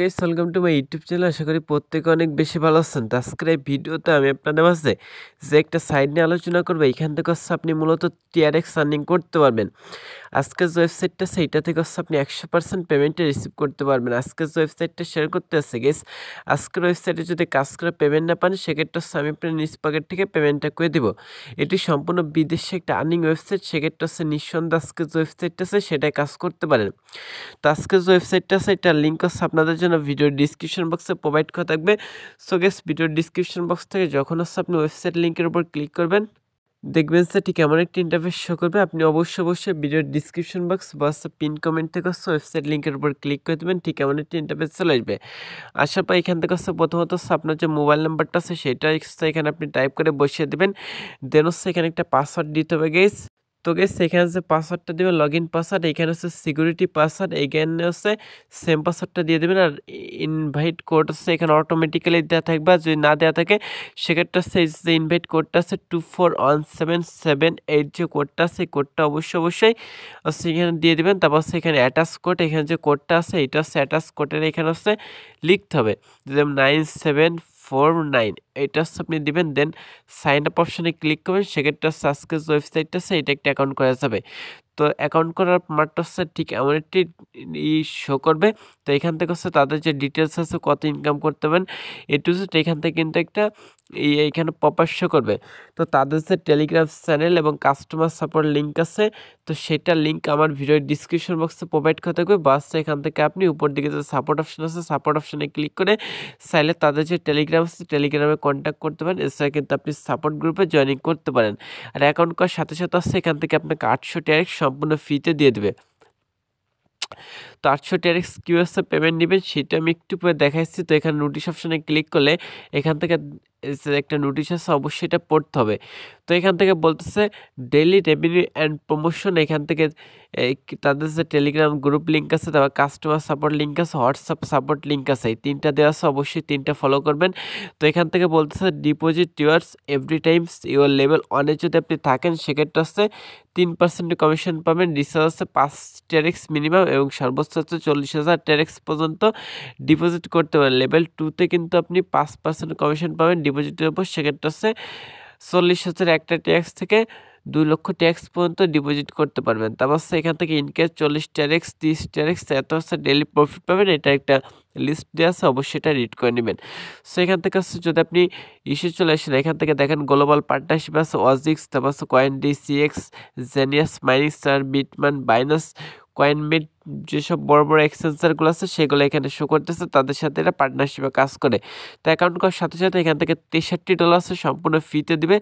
Guys welcome to my YouTube channel. আশা করি প্রত্যেকে অনেক বেশি ভালো আছেন। তো আজকের এই ভিডিওতে আমি আপনাদের মাঝে যে একটা সাইট নিয়ে আলোচনা করবো, এখান থেকে হচ্ছে আপনি মূলত টিআরএক্স আর্নিং করতে পারবেন। আজকের যে ওয়েবসাইটটা আছে এটা থেকে হচ্ছে আপনি 100% পেমেন্টে রিসিভ করতে পারবেন। আজকের যে ওয়েবসাইটটা শেয়ার করতে আসছে গেস, আজকের ওয়েবসাইটে যদি কাজ করে পেমেন্ট না পান সেক্ষেত্রে হচ্ছে আমি আপনার নিজ পকেট থেকে পেমেন্টটা করে দিব। এটি সম্পূর্ণ বিদেশে একটা আর্নিং ওয়েবসাইট, সেক্ষেত্রে হচ্ছে নিঃসন্দেহে আজকের যে ওয়েবসাইটটা আছে সেটাই কাজ করতে পারেন। তো আজকের যে ওয়েবসাইটটা আছে এটার লিঙ্ক হচ্ছে আপনাদের জন্য ভিডিওর ডিসক্রিপশন বক্সে প্রোভাইড করা থাকবে। সো গেস ভিডিওর ডিসক্রিপশন বক্স থেকে যখন হচ্ছে আপনি ওয়েবসাইট লিঙ্কের উপর ক্লিক করবেন, দেখবেন যে ঠিক এমন একটি ইন্টারফেস শো করবে। আপনি অবশ্যই ভিডিওর ডিসক্রিপশন বক্স বা পিন কমেন্ট থেকে হচ্ছে ওয়েবসাইট লিঙ্কের উপর ক্লিক করে দেবেন, ঠিক এমন একটি ইন্টারফেস চলে আসবে। আসার পর এখান থেকে হচ্ছে প্রথমত হচ্ছে আপনার যে মোবাইল নাম্বারটা আছে সেটা এখানে আপনি টাইপ করে বসিয়ে দেবেন। দেন হচ্ছে এখানে একটা পাসওয়ার্ড দিতে হবে গেস। তো গেস এখানে যে পাসওয়ার্ডটা দেবেন লগ ইন পাসওয়ার্ড, এখানে হচ্ছে সিকিউরিটি পাসওয়ার্ড, এইখানে হচ্ছে সেম পাসওয়ার্ডটা দিয়ে দেবেন। আর ইনভাইট কোড হচ্ছে এখানে অটোমেটিক্যালি দেওয়া থাকবে, আর যদি না দেওয়া থাকে সেক্ষেত্রে হচ্ছে এই যে ইনভাইট কোডটা আছে 241778 যে কোডটা আছে এই কোডটা অবশ্যই হচ্ছে এখানে দিয়ে দেবেন। তারপর হচ্ছে এখানে অ্যাটাচ কোড, এখানে যে কোডটা আছে এটা হচ্ছে অ্যাটাচ কোডের এখানে হচ্ছে লিখতে হবে, যেমন 9749 এটা হচ্ছে আপনি দিবেন। দেন সাইন আপ অপশানে ক্লিক করবেন, সেক্ষেত্রে হচ্ছে আজকের যে ওয়েবসাইটটা আছে এটা একটা অ্যাকাউন্ট করা যাবে। তো অ্যাকাউন্ট করার মাত্র হচ্ছে ঠিক এমন একটি শো করবে। তো এখান থেকে হচ্ছে তাদের যে ডিটেলস আছে, কত ইনকাম করতে পারেন টু জেড, এখান থেকে কিন্তু একটা এইখানে পপার শো করবে। তো তাদের যে টেলিগ্রাম চ্যানেল এবং কাস্টমার সাপোর্ট লিঙ্ক আছে, তো সেটার লিঙ্ক আমার ভিডিওর ডিসক্রিপশন বক্সে প্রোভাইড করা থাকবে। বাস এখান থেকে আপনি উপর দিকে যে সাপোর্ট অপশন আছে সাপোর্ট অপশানে ক্লিক করে চাইলে তাদের যে টেলিগ্রাম আছে টেলিগ্রামে কন্ট্যাক্ট করতে পারেন। এছাড়া কিন্তু আপনি সাপোর্ট গ্রুপে জয়েনিং করতে পারেন। আর অ্যাকাউন্ট করার সাথে সাথে আসছে এখান থেকে আপনাকে 800 টাকা সম্পূর্ণ ফ্রিতে দিয়ে দেবে। তো 800 টাকা কিউ এসে পেমেন্ট নেবেন সেটা আমি একটু পরে দেখাচ্ছি। তো এখানে নোটিশ অপশানে ক্লিক করলে এখান থেকে একটা নোটিশ আছে, অবশ্যই এটা পড়তে হবে। তো এখান থেকে বলতেছে ডেইলি রেভিনিউ অ্যান্ড প্রমোশন, এখান থেকে তাদের যে টেলিগ্রাম গ্রুপ লিঙ্ক আছে, তারপর কাস্টমার সাপোর্ট লিঙ্ক আছে, হোয়াটসঅ্যাপ সাপোর্ট লিঙ্ক আছে, এই তিনটা দেওয়া আছে, অবশ্যই তিনটা ফলো করবেন। তো এখান থেকে বলতেছে deposit yours every Times your level অনে যদি আপনি থাকেন সেক্ষেত্রে হচ্ছে 3% কমিশন পাবেন। রিচার্জ হচ্ছে 5 টেরেক্স মিনিমাম এবং সর্বোচ্চ হচ্ছে 40,000 টেরেক্স পর্যন্ত ডিপোজিট করতে পারেন। লেভেল 2তে কিন্তু আপনি 5% কমিশন পাবেন ডিপোজিটের উপর, সেক্ষেত্রে হচ্ছে 40,000 একটা ট্যাক্স থেকে 2 লক্ষ ট্যাক্স পর্যন্ত ডিপোজিট করতে পারবেন। তারপর হচ্ছে এখান থেকে ইনকেস 40 ট্যাক্স 30 ট্যাক্স এত হচ্ছে ডেলি প্রফিট পাবেন, এটা একটা লিস্ট দেওয়া আছে, অবশ্যই এটা রিড করে নেবেন। সো এখান থেকে হচ্ছে যদি আপনি চলে আসেন, এখান থেকে দেখেন গ্লোবাল পার্টনারশিপ আছে, ওয়াজিক্স, তারপর হচ্ছে কয়েনডি, সিএক্স, জেনিয়াস, মাইনিং স্টার, বিটমান, বাইনাস, কয়েনমিট, যেসব বড় এক্সচেঞ্জারগুলো আছে সেগুলো এখানে শো করতেছে, তাদের সাথে এরা পার্টনারশিপে কাজ করে। তো অ্যাকাউন্ট করার সাথে সাথে এখান থেকে $63 আছে সম্পূর্ণ ফ্রিতে দিবে।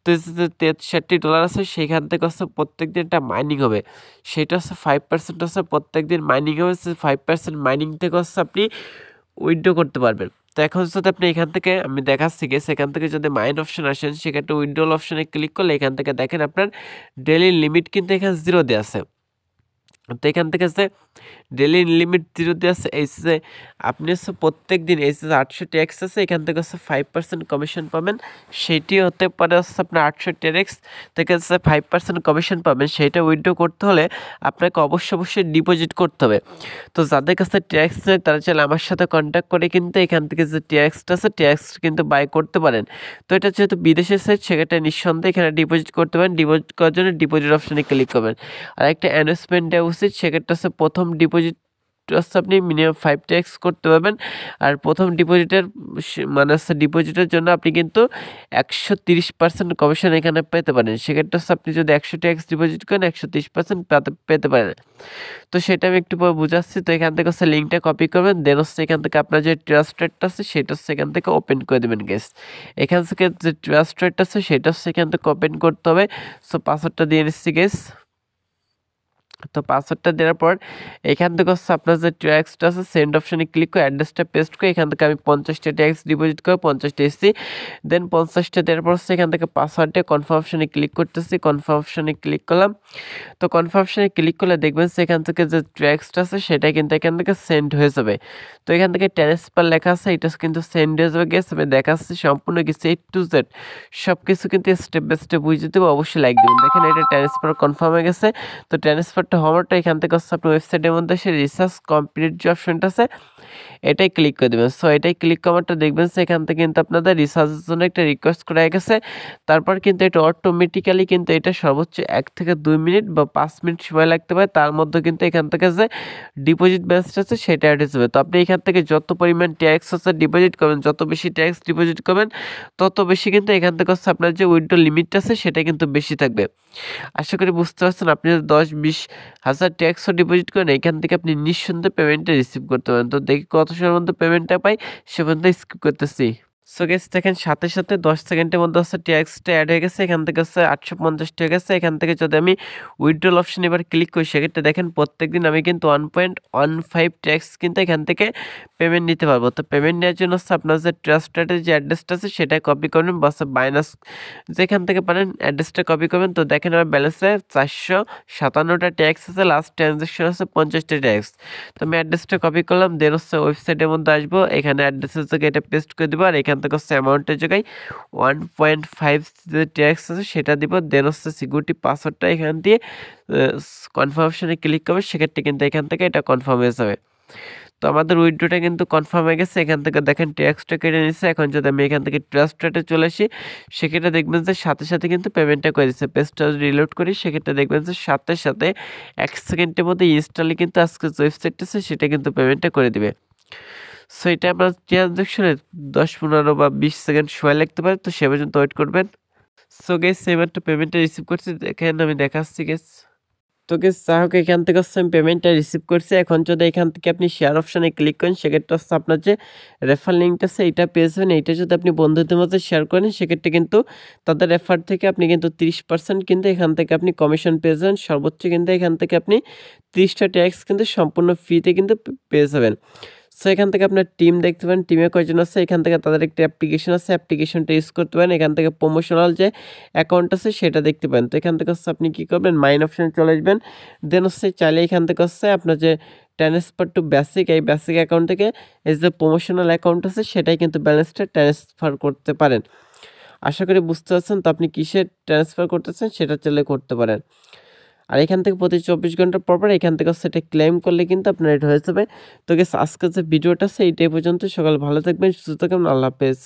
তো $63 আছে, সেখান থেকে হচ্ছে প্রত্যেক দিন একটা মাইনিং হবে, সেটা হচ্ছে 5% হচ্ছে প্রত্যেক দিন মাইনিং হবে। 5% মাইনিং থেকে হচ্ছে আপনি উইথড্র করতে পারবেন। তো এখন যদি আপনি এখান থেকে আমি দেখাচ্ছি গেছে, এখান থেকে যদি মাইন অপশন আসেন সেক্ষেত্রে উইথড্রল অপশনে ক্লিক করলে এখান থেকে দেখেন আপনার ডেলি লিমিট কিন্তু এখানে 0 দেওয়া আছে। তো এখান থেকে যে ডেলি লিমিট 0 দিয়ে আছে, এই যে আপনি হচ্ছে প্রত্যেক দিন এই যে 800 ট্যাক্স আছে এখান থেকে হচ্ছে 5% কমিশন পাবেন। সেটি হতে পারে হচ্ছে আপনার 800 ট্যাক্স থেকে হচ্ছে 5% কমিশন পাবেন, সেইটা উইথড্র করতে হলে আপনাকে অবশ্যই ডিপোজিট করতে হবে। তো যাদের কাছে ট্যাক্স নেই তারা চাইলে আমার সাথে কন্ট্যাক্ট করে কিন্তু এখান থেকে যে ট্যাক্সটা আছে ট্যাক্স কিন্তু বাই করতে পারেন। তো এটা যেহেতু বিদেশের সাইট সেক্ষেত্রে নিঃসন্দেহে এখানে ডিপোজিট করতে পারেন। ডিপোজিট করার জন্য ডিপোজিট অপশানে ক্লিক করবেন। আর একটা অ্যানাউন্সমেন্ট দেওয়া উচিত, সেক্ষেত্রে হচ্ছে প্রথম ডিপোজিট হচ্ছে আপনি মিনিমাম 5 ট্যাক্স করতে পারবেন। আর প্রথম ডিপোজিটের মানে হচ্ছে ডিপোজিটের জন্য আপনি কিন্তু 130% কমিশন এখানে পেতে পারেন। সেক্ষেত্রে হচ্ছে আপনি যদি 100 ট্যাক্স ডিপোজিট করেন 130% পেতে পারেন। তো সেটা আমি একটু পরে বুঝাচ্ছি। তো এখান থেকে হচ্ছে লিঙ্কটা কপি করবেন, দেন হচ্ছে এখান থেকে আপনার যে ট্রাস্ট রেটটা আছে সেটা হচ্ছে এখান থেকে ওপেন করে দেবেন গেস। এখান থেকে যে ট্রাস্ট রেটটা আছে সেটা হচ্ছে এখান থেকে ওপেন করতে হবে। সো পাসওয়ার্ডটা দিয়ে নিচ্ছি গেস। তো পাসওয়ার্ডটা দেওয়ার পর এখান থেকে হচ্ছে আপনার যে ট্যাক্সটা আছে সেন্ড অপশানে ক্লিক করে অ্যাড্রেসটা পেস্ট করে এখান থেকে আমি 50টা ট্যাক্স ডিপোজিট করে 50টা এসেছি। দেন 50টা দেওয়ার পর হচ্ছে এখান থেকে পাসওয়ার্ডে কনফার্ম অপশানে ক্লিক করতেছি, কনফার্ম অপশানে ক্লিক করলাম। তো কনফার্ম অপশানে ক্লিক করলে দেখবেন সেখান থেকে যে ট্যাক্সটা আছে সেটা কিন্তু এখান থেকে সেন্ড হয়ে যাবে। তো এখান থেকে ট্রান্সফার লেখা আছে এটা কিন্তু সেন্ড হয়ে যাবে গেছে। আমি দেখাচ্ছি সম্পূর্ণ কিছু A to Z সব কিছু কিন্তু স্টেপ বাই স্টেপ বুঝে দেবো, অবশ্যই লাইক দেবেন। দেখেন এটা ট্রান্সফার কনফার্ম হয়ে গেছে। তো ট্রান্সফার হওয়াটা এখান থেকে হচ্ছে আপনার ওয়েবসাইটের মধ্যে এসে রিসার্চ কমপ্লিট যে অপশনটা আছে এটাই ক্লিক করে দেবেন। সো এটাই ক্লিক করাটা দেখবেন সেখান থেকে কিন্তু আপনাদের রিসার্চের জন্য একটা রিকোয়েস্ট করা গেছে। তারপর কিন্তু এটা অটোমেটিক্যালি কিন্তু এটা সর্বোচ্চ 1 থেকে 2 মিনিট বা 5 মিনিট সময় লাগতে পারে। তার মধ্যে কিন্তু এখান থেকে যে ডিপোজিট ব্যালেন্সটা আছে সেটা অ্যাড হয়ে যাবে। তো আপনি এখান থেকে যত পরিমাণ ট্যাক্স হচ্ছে ডিপোজিট করবেন, যত বেশি ট্যাক্স ডিপোজিট করবেন তত বেশি কিন্তু এখান থেকে হচ্ছে আপনার যে উইথড্র লিমিটটা আছে সেটা কিন্তু বেশি থাকবে। আশা করি বুঝতে পারছেন। আপনি যদি 10-20 হাজার ট্যাক্সও ডিপোজিট করেন এখান থেকে আপনি নিঃসন্দেহে পেমেন্টটা রিসিভ করতে পারেন। তো দেখি কত সময়ের মধ্যে পেমেন্টটা পাই সে পর্যন্ত স্কিপ করতেছি। সো গাইস দেখেন সাথে সাথে 10 সেকেন্ডের মধ্যে হচ্ছে ট্যাক্সটা অ্যাড হয়ে গেছে। এখান থেকে হচ্ছে 850 টাকা গেছে। এখান থেকে যদি আমি উইথড্রল অপশন এবার ক্লিক করি সেক্ষেত্রে দেখেন প্রত্যেকদিন আমি কিন্তু 1.15 ট্যাক্স কিন্তু এখান থেকে পেমেন্ট নিতে পারবো। তো পেমেন্ট নেওয়ার জন্য হচ্ছে আপনার যে ট্রাস্টের যে অ্যাড্রেসটা আছে সেটা কপি করবেন বা বাইনাস যেখান থেকে পারেন অ্যাড্রেসটা কপি করবেন। তো দেখেন আমার ব্যালেন্সে 457টা ট্যাক্স আছে, লাস্ট ট্রানজ্যাকশন আছে 50টা ট্যাক্স। তো আমি অ্যাড্রেসটা কপি করলাম, দেন হচ্ছে ওয়েবসাইটের মধ্যে আসবো, এখানে অ্যাড্রেসের জায়গায় এটা পেস্ট করে দেবো আর এখান থেকে হচ্ছে অ্যামাউন্টের জায়গায় 1.5 যে ট্যাক্স আছে সেটা দিব। দেন হচ্ছে সিকিউরিটি পাসওয়ার্ডটা এখান দিয়ে কনফার্মেশনে ক্লিক করবে, সেক্ষেত্রে কিন্তু এখান থেকে এটা কনফার্ম হয়ে যাবে। তো আমাদের উইথড্রটা কিন্তু কনফার্ম হয়ে গেছে। এখান থেকে দেখেন ট্যাক্সটা কেটে নিচ্ছে। এখন যদি আমি এখান থেকে ট্রাস্টেডে চলে আসি সেক্ষেত্রে দেখবেন যে সাথে সাথে কিন্তু পেমেন্টটা করে দিচ্ছে। পেজটা যদি রিলোড করি সেক্ষেত্রে দেখবেন যে সাথে সাথে 1 সেকেন্ডের মধ্যে ইনস্টলে কিন্তু আজকে যে ওয়েবসাইটটা আছে সেটা কিন্তু পেমেন্টটা করে দিবে। সো এটা আপনার ট্রানজ্যাকশনে 10-15 বা 20 সেকেন্ড সময় লাগতে পারে, তো সে পর্যন্ত ওয়েট করবেন। সো গেস এইমাত্র পেমেন্টটা রিসিভ করছি, দেখেন আমি দেখাচ্ছি গেস। তো গেস যাই হোক এখান থেকে হচ্ছে আমি পেমেন্টটা রিসিভ করছি। এখন যদি এখান থেকে আপনি শেয়ার অপশানে ক্লিক করেন সেক্ষেত্রে হচ্ছে আপনার যে রেফার লিঙ্কটা আছে এইটা পেয়ে যাবেন। এইটা যদি আপনি বন্ধুদের মধ্যে শেয়ার করেন সেক্ষেত্রে কিন্তু তাদের রেফার থেকে আপনি কিন্তু 30% কিন্তু এখান থেকে আপনি কমিশন পেয়ে যাবেন। সর্বোচ্চ কিন্তু এখান থেকে আপনি 30টা ট্যাক্স কিন্তু সম্পূর্ণ ফ্রিতে কিন্তু পেয়ে যাবেন। সো এখান থেকে আপনার টিম দেখতে পারেন, টিমে কয়জন আছে এখান থেকে তাদের একটা অ্যাপ্লিকেশন আছে, অ্যাপ্লিকেশনটা ইউজ করতে পারেন। এখান থেকে প্রমোশনাল যে অ্যাকাউন্ট আছে সেটা দেখতে পারেন। তো এখান থেকে হচ্ছে আপনি কী করবেন, মাইন অপশানে চলে আসবেন। দেন হচ্ছে চাইলে এখান থেকে হচ্ছে আপনার যে ট্রান্সফার টু বেসিক, এই বেসিক অ্যাকাউন্ট থেকে এই যে প্রমোশনাল অ্যাকাউন্ট আছে সেটাই কিন্তু ব্যালেন্সটা ট্রান্সফার করতে পারেন। আশা করি বুঝতে পারছেন। তো আপনি কিসে ট্রান্সফার করতেছেন সেটা চাইলে করতে পারেন। আর এখান থেকে প্রতি 24 ঘন্টা পর পর এখান থেকে সেটা ক্লেম করলে কিন্তু আপনার এটা হয়ে যাবে। তো গেস আজকে যে ভিডিওটা আছে এইটাই পর্যন্ত। সকাল ভালো থাকবেন, সুস্থ থাকবেন, আল্লাহ হাফেজ।